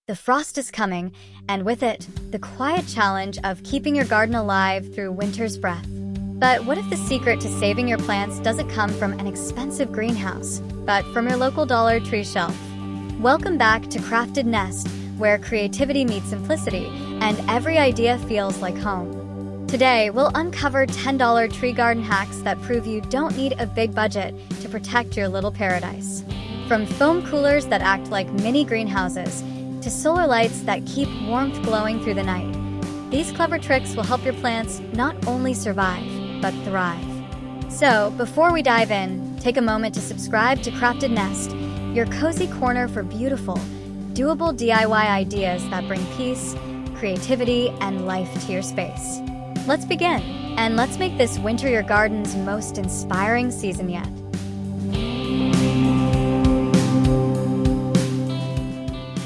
The frost is coming, and with it, the quiet challenge of keeping your garden alive through winter's breath. But what if the secret to saving your plants doesn't come from an expensive greenhouse, but from your local Dollar Tree shelf? Welcome back to Crafted Nest, where creativity meets simplicity, and every idea feels like home. Today, we'll uncover $10 tree garden hacks that prove you don't need a big budget to protect your little paradise. From foam coolers that act like mini greenhouses, to solar lights that keep warmth glowing through the night. These clever tricks will help your plants not only survive, but thrive. So, before we dive in, take a moment to subscribe to Crafted Nest, your cozy corner for beautiful, doable DIY ideas that bring peace, creativity, and life to your space. Let's begin, and let's make this winter your garden's most inspiring season yet.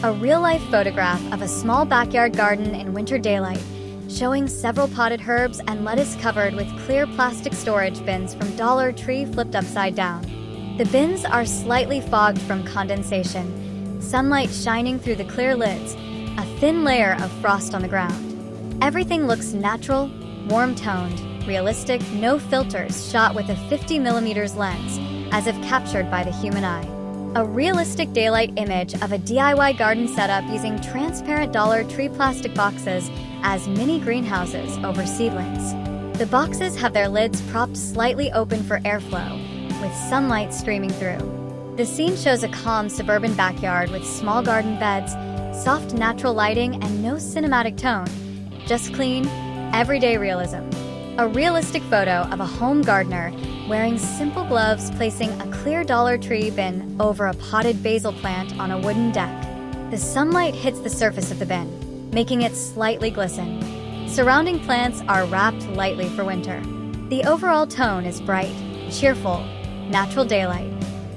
A real-life photograph of a small backyard garden in winter daylight, showing several potted herbs and lettuce covered with clear plastic storage bins from Dollar Tree flipped upside down. The bins are slightly fogged from condensation, sunlight shining through the clear lids, a thin layer of frost on the ground. Everything looks natural, warm-toned, realistic, no filters, shot with a 50mm lens, as if captured by the human eye. A realistic daylight image of a DIY garden setup using transparent Dollar Tree plastic boxes as mini greenhouses over seedlings. The boxes have their lids propped slightly open for airflow, with sunlight streaming through. The scene shows a calm suburban backyard with small garden beds, soft natural lighting, and no cinematic tone, just clean, everyday realism. A realistic photo of a home gardener wearing simple gloves placing a clear Dollar Tree bin over a potted basil plant on a wooden deck. The sunlight hits the surface of the bin, making it slightly glisten. Surrounding plants are wrapped lightly for winter. The overall tone is bright, cheerful, natural daylight.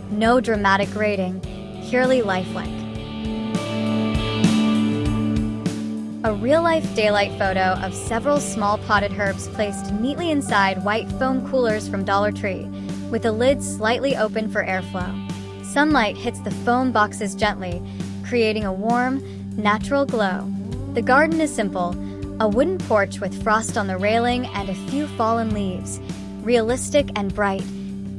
No dramatic grading, purely lifelike. A real-life daylight photo of several small potted herbs placed neatly inside white foam coolers from Dollar Tree, with the lids slightly open for airflow. Sunlight hits the foam boxes gently, creating a warm, natural glow. The garden is simple, a wooden porch with frost on the railing and a few fallen leaves. Realistic and bright,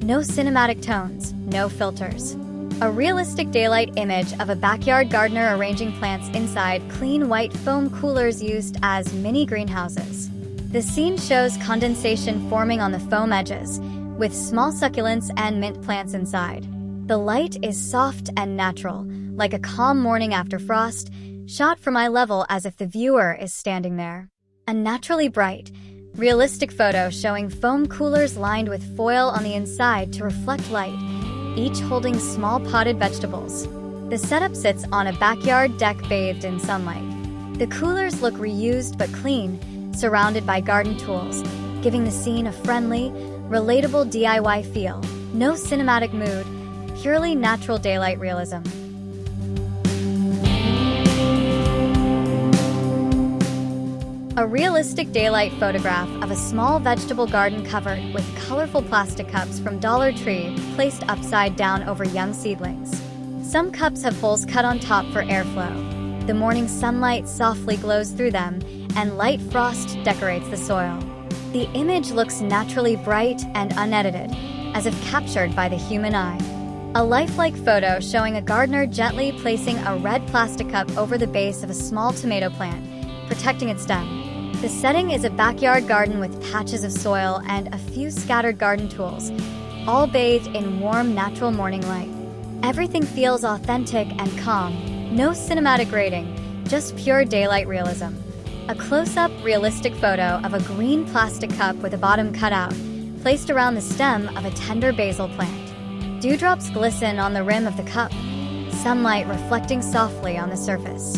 no cinematic tones, no filters. A realistic daylight image of a backyard gardener arranging plants inside clean white foam coolers used as mini greenhouses. The scene shows condensation forming on the foam edges, with small succulents and mint plants inside. The light is soft and natural, like a calm morning after frost, shot from eye level as if the viewer is standing there. A naturally bright, realistic photo showing foam coolers lined with foil on the inside to reflect light, each holding small potted vegetables. The setup sits on a backyard deck bathed in sunlight. The coolers look reused but clean, surrounded by garden tools, giving the scene a friendly, relatable DIY feel. No cinematic mood, purely natural daylight realism. A realistic daylight photograph of a small vegetable garden covered with colorful plastic cups from Dollar Tree placed upside down over young seedlings. Some cups have holes cut on top for airflow. The morning sunlight softly glows through them, and light frost decorates the soil. The image looks naturally bright and unedited, as if captured by the human eye. A lifelike photo showing a gardener gently placing a red plastic cup over the base of a small tomato plant, protecting its stem. The setting is a backyard garden with patches of soil and a few scattered garden tools, all bathed in warm, natural morning light. Everything feels authentic and calm, no cinematic grading, just pure daylight realism. A close-up, realistic photo of a green plastic cup with a bottom cut out, placed around the stem of a tender basil plant. Dewdrops glisten on the rim of the cup, sunlight reflecting softly on the surface.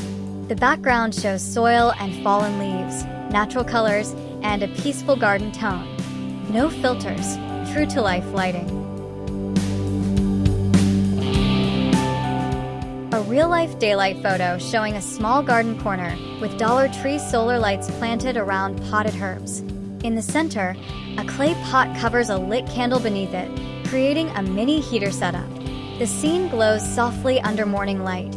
The background shows soil and fallen leaves, natural colors, and a peaceful garden tone. No filters, true-to-life lighting. A real-life daylight photo showing a small garden corner with Dollar Tree solar lights planted around potted herbs. In the center, a clay pot covers a lit candle beneath it, creating a mini heater setup. The scene glows softly under morning light.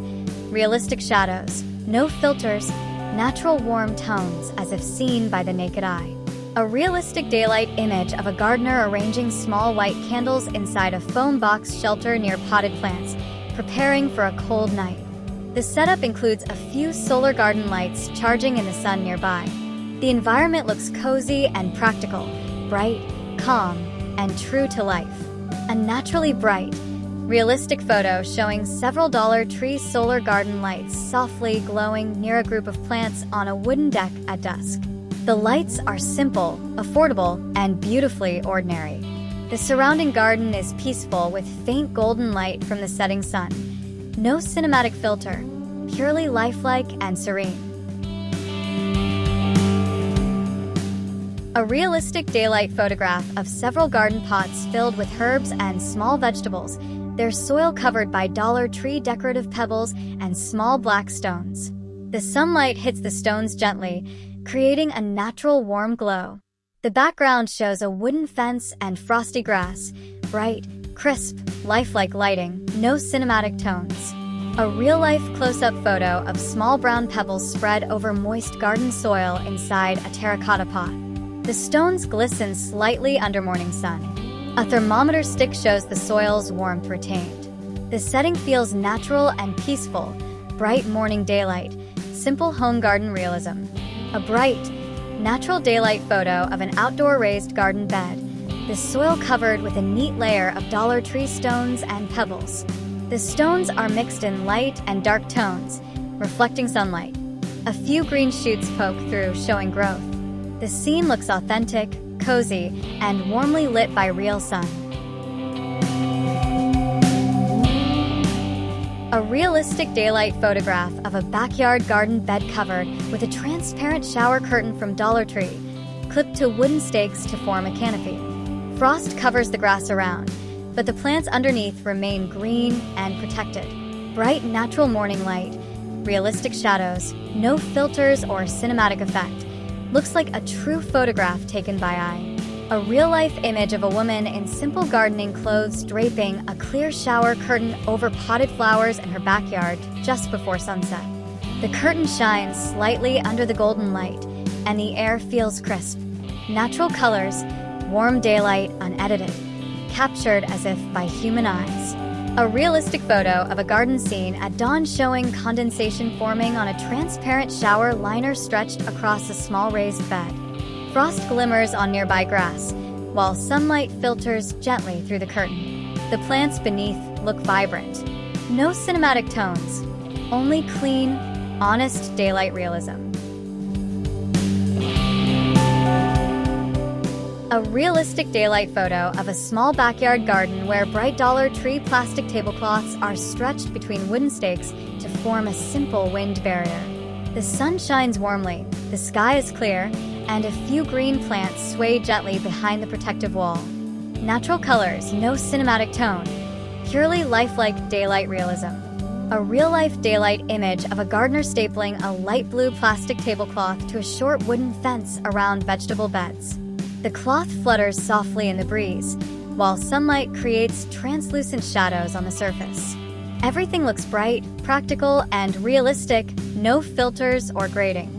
Realistic shadows, no filters, natural warm tones as if seen by the naked eye. A realistic daylight image of a gardener arranging small white candles inside a foam box shelter near potted plants, preparing for a cold night. The setup includes a few solar garden lights charging in the sun nearby. The environment looks cozy and practical, bright, calm, and true to life. A naturally bright, realistic photo showing several Dollar Tree solar garden lights softly glowing near a group of plants on a wooden deck at dusk. The lights are simple, affordable, and beautifully ordinary. The surrounding garden is peaceful with faint golden light from the setting sun. No cinematic filter, purely lifelike and serene. A realistic daylight photograph of several garden pots filled with herbs and small vegetables, their soil covered by Dollar Tree decorative pebbles and small black stones. The sunlight hits the stones gently, creating a natural warm glow. The background shows a wooden fence and frosty grass, bright, crisp, lifelike lighting, no cinematic tones. A real-life close-up photo of small brown pebbles spread over moist garden soil inside a terracotta pot. The stones glisten slightly under morning sun. A thermometer stick shows the soil's warmth retained. The setting feels natural and peaceful, bright morning daylight, simple home garden realism. A bright, natural daylight photo of an outdoor raised garden bed, the soil covered with a neat layer of Dollar Tree stones and pebbles. The stones are mixed in light and dark tones, reflecting sunlight. A few green shoots poke through, showing growth. The scene looks authentic, cozy, and warmly lit by real sun. A realistic daylight photograph of a backyard garden bed covered with a transparent shower curtain from Dollar Tree, clipped to wooden stakes to form a canopy. Frost covers the grass around, but the plants underneath remain green and protected. Bright natural morning light, realistic shadows, no filters or cinematic effect. Looks like a true photograph taken by eye. A real-life image of a woman in simple gardening clothes draping a clear shower curtain over potted flowers in her backyard just before sunset. The curtain shines slightly under the golden light, and the air feels crisp. Natural colors, warm daylight unedited, captured as if by human eyes. A realistic photo of a garden scene at dawn showing condensation forming on a transparent shower liner stretched across a small raised bed. Frost glimmers on nearby grass, while sunlight filters gently through the curtain. The plants beneath look vibrant. No cinematic tones, only clean, honest daylight realism. A realistic daylight photo of a small backyard garden where bright Dollar Tree plastic tablecloths are stretched between wooden stakes to form a simple wind barrier. The sun shines warmly, the sky is clear, and a few green plants sway gently behind the protective wall. Natural colors, no cinematic tone, purely lifelike daylight realism. A real-life daylight image of a gardener stapling a light blue plastic tablecloth to a short wooden fence around vegetable beds. The cloth flutters softly in the breeze, while sunlight creates translucent shadows on the surface. Everything looks bright, practical, and realistic, no filters or grading.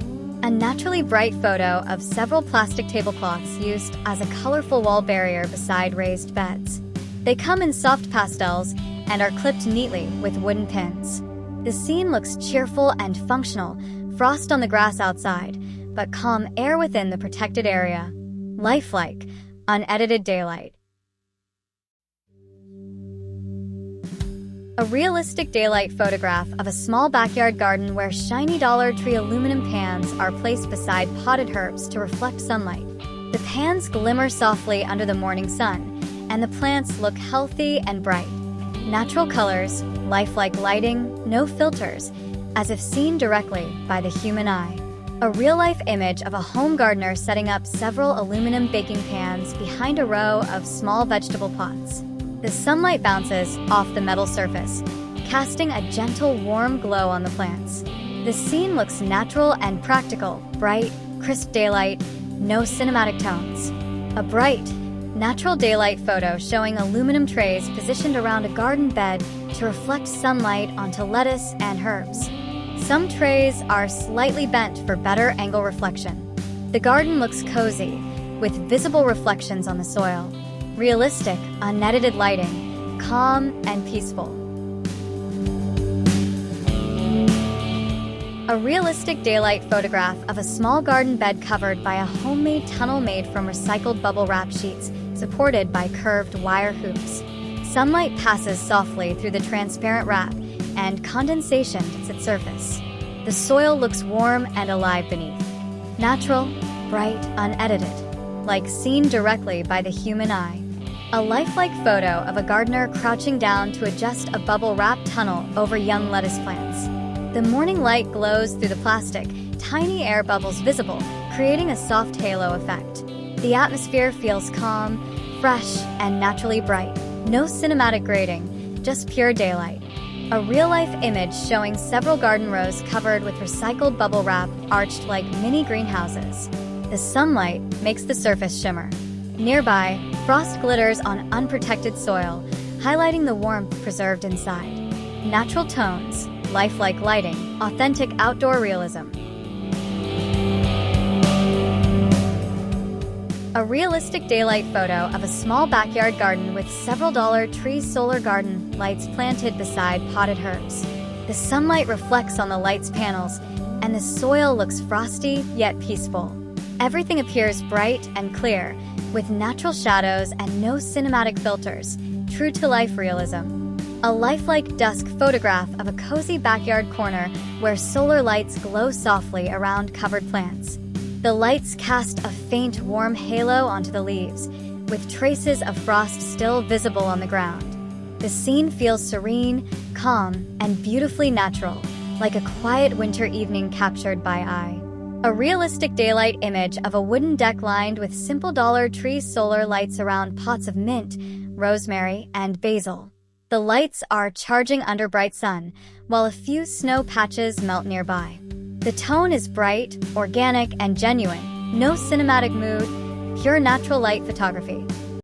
A naturally bright photo of several plastic tablecloths used as a colorful wall barrier beside raised beds. They come in soft pastels and are clipped neatly with wooden pins. The scene looks cheerful and functional, frost on the grass outside, but calm air within the protected area. Lifelike, unedited daylight. A realistic daylight photograph of a small backyard garden where shiny Dollar Tree aluminum pans are placed beside potted herbs to reflect sunlight. The pans glimmer softly under the morning sun, and the plants look healthy and bright. Natural colors, lifelike lighting, no filters, as if seen directly by the human eye. A real-life image of a home gardener setting up several aluminum baking pans behind a row of small vegetable pots. The sunlight bounces off the metal surface, casting a gentle, warm glow on the plants. The scene looks natural and practical, bright, crisp daylight, no cinematic tones. A bright, natural daylight photo showing aluminum trays positioned around a garden bed to reflect sunlight onto lettuce and herbs. Some trays are slightly bent for better angle reflection. The garden looks cozy, with visible reflections on the soil. Realistic, unedited lighting, calm and peaceful. A realistic daylight photograph of a small garden bed covered by a homemade tunnel made from recycled bubble wrap sheets, supported by curved wire hoops. Sunlight passes softly through the transparent wrap, and condensation hits its surface. The soil looks warm and alive beneath. Natural, bright, unedited, like seen directly by the human eye. A lifelike photo of a gardener crouching down to adjust a bubble wrap tunnel over young lettuce plants. The morning light glows through the plastic, tiny air bubbles visible, creating a soft halo effect. The atmosphere feels calm, fresh, and naturally bright. No cinematic grading, just pure daylight. A real-life image showing several garden rows covered with recycled bubble wrap arched like mini greenhouses. The sunlight makes the surface shimmer. Nearby, frost glitters on unprotected soil, highlighting the warmth preserved inside. Natural tones, lifelike lighting, authentic outdoor realism. A realistic daylight photo of a small backyard garden with several Dollar Tree solar garden lights planted beside potted herbs. The sunlight reflects on the light's panels, and the soil looks frosty yet peaceful. Everything appears bright and clear, with natural shadows and no cinematic filters, true-to-life realism. A lifelike dusk photograph of a cozy backyard corner where solar lights glow softly around covered plants. The lights cast a faint, warm halo onto the leaves, with traces of frost still visible on the ground. The scene feels serene, calm, and beautifully natural, like a quiet winter evening captured by eye. A realistic daylight image of a wooden deck lined with simple Dollar Tree solar lights around pots of mint, rosemary, and basil. The lights are charging under bright sun, while a few snow patches melt nearby. The tone is bright, organic, and genuine. No cinematic mood, pure natural light photography.